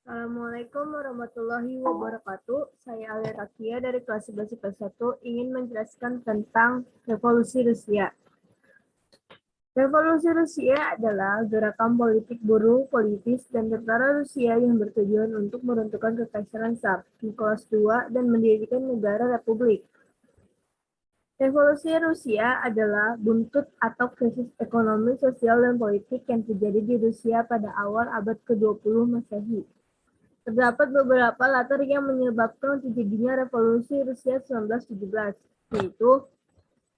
Assalamualaikum warahmatullahi wabarakatuh. Saya Alia Takia dari kelas 11 IPS 1 ingin menjelaskan tentang Revolusi Rusia. Revolusi Rusia adalah gerakan politik buruh, politis, dan tentara Rusia yang bertujuan untuk meruntuhkan kekaisaran Tsar Nicholas II dan mendirikan negara republik. Revolusi Rusia adalah buntut atau krisis ekonomi, sosial, dan politik yang terjadi di Rusia pada awal abad ke-20 Masehi. Terdapat beberapa latar yang menyebabkan terjadinya Revolusi Rusia 1917, yaitu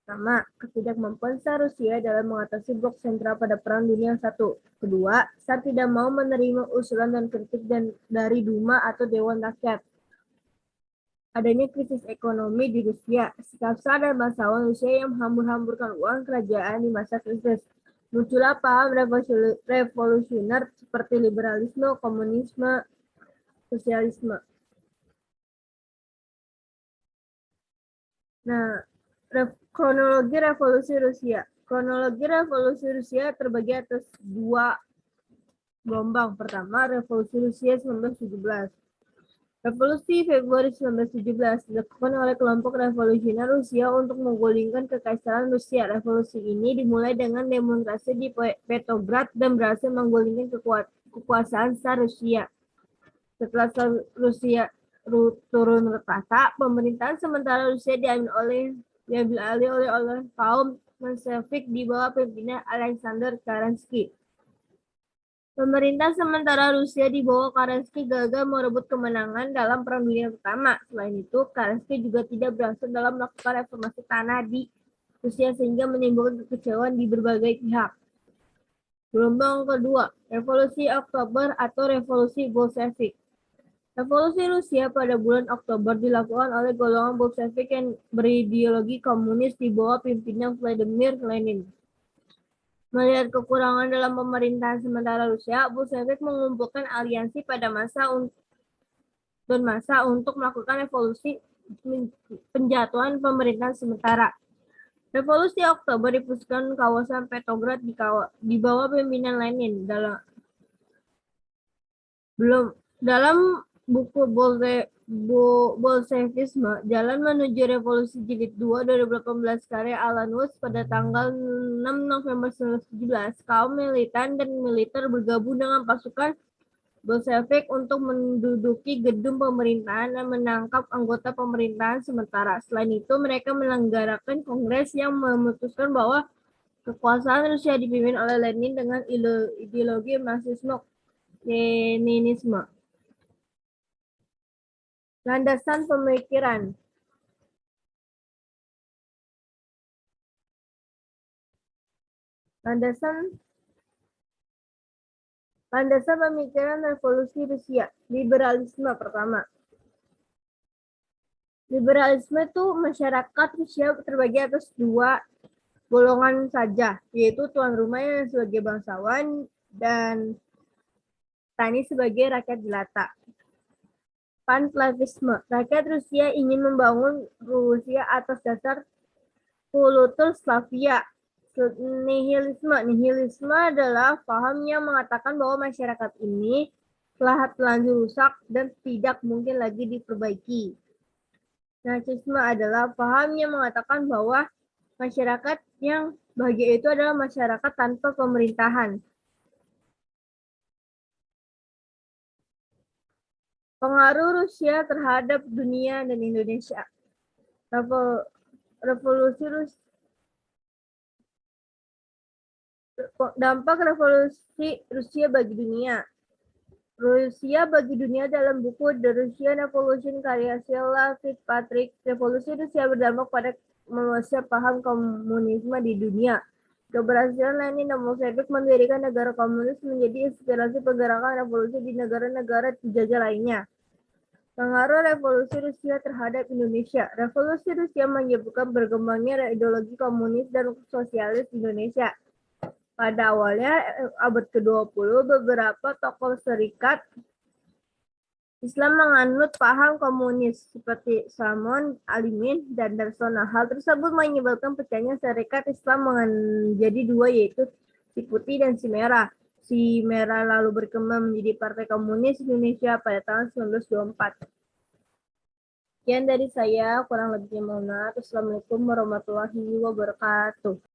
pertama, ketidakmampuan Tsar Rusia dalam mengatasi blok sentral pada Perang Dunia I. Kedua, Tsar tidak mau menerima usulan dan kritik dari Duma atau Dewan Rakyat. Adanya krisis ekonomi di Rusia, sikap Tsar dan bangsawan Rusia yang menghambur-hamburkan uang kerajaan di masa krisis. Muncullah paham revolusioner seperti liberalisme, komunisme, sosialisme. Nah, kronologi revolusi Rusia. Kronologi revolusi Rusia terbagi atas dua gelombang. Pertama, revolusi Rusia 1917. Revolusi Februari 1917 dilakukan oleh kelompok revolusioner Rusia untuk menggulingkan kekaisaran Rusia. Revolusi ini dimulai dengan demonstrasi di Petrograd dan berhasil menggulingkan kekuasaan Tsar Rusia. Setelah Rusia turun ke tahta, pemerintahan sementara Rusia diambil alih oleh kaum Menshevik di bawah pimpinan Alexander Kerensky. Pemerintah sementara Rusia di bawah Kerensky gagal merebut kemenangan dalam Perang Dunia Pertama. Selain itu, Kerensky juga tidak berhasil dalam melakukan reformasi tanah di Rusia sehingga menimbulkan kekecewaan di berbagai pihak. Gelombang kedua, Revolusi Oktober atau Revolusi Bolshevik. Revolusi Rusia pada bulan Oktober dilakukan oleh golongan Bolshevik yang berideologi komunis di bawah pimpinan Vladimir Lenin. Melihat kekurangan dalam pemerintahan sementara Rusia, Bolshevik mengumpulkan aliansi pada masa untuk melakukan revolusi penjatuhan pemerintahan sementara. Revolusi Oktober dipusatkan kawasan Petrograd di bawah pimpinan Lenin. Dalam buku Bolshevisme, Jalan Menuju Revolusi Jilid 2 2018 karya Alan Watts pada tanggal 6 November 1917, kaum militan dan militer bergabung dengan pasukan Bolshevik untuk menduduki gedung pemerintahan dan menangkap anggota pemerintahan sementara. Selain itu, mereka menyelenggarakan kongres yang memutuskan bahwa kekuasaan Rusia dipimpin oleh Lenin dengan ideologi Marxisme-Leninisme. Landasan pemikiran. Landasan pemikiran revolusi Rusia. Liberalisme pertama. Liberalisme itu masyarakat Rusia terbagi atas dua golongan saja, yaitu tuan rumah yang sebagai bangsawan dan petani sebagai rakyat jelata. Panslavisme. Rakyat Rusia ingin membangun Rusia atas dasar kultur Slavia. Nihilisme adalah paham yang mengatakan bahwa masyarakat ini telah terlanjur rusak dan tidak mungkin lagi diperbaiki. Nazisme adalah paham yang mengatakan bahwa masyarakat yang bahagia itu adalah masyarakat tanpa pemerintahan. Pengaruh Rusia terhadap dunia dan Indonesia. Dampak revolusi Rusia bagi dunia. Rusia bagi dunia dalam buku The Russian Revolution karya Sheila Fitzpatrick. Revolusi Rusia berdampak pada meluasnya paham komunisme di dunia. Keberhasilan Lenin dan Bolshevik mendirikan negara komunis menjadi inspirasi pergerakan revolusi di negara-negara penjajah lainnya. Pengaruh revolusi Rusia terhadap Indonesia. Revolusi Rusia menyebabkan berkembangnya ideologi komunis dan sosialis di Indonesia. Pada awalnya abad ke-20, beberapa tokoh serikat Islam menganut paham komunis seperti Salmon, Alimin, dan Darsono. Hal tersebut menyebabkan pecahnya serikat Islam menjadi dua, yaitu si putih dan si merah. Si Merah lalu berkembang menjadi Partai Komunis Indonesia pada tahun 1924. Sekian dari saya, kurang lebihnya mohon maaf. Assalamualaikum warahmatullahi wabarakatuh.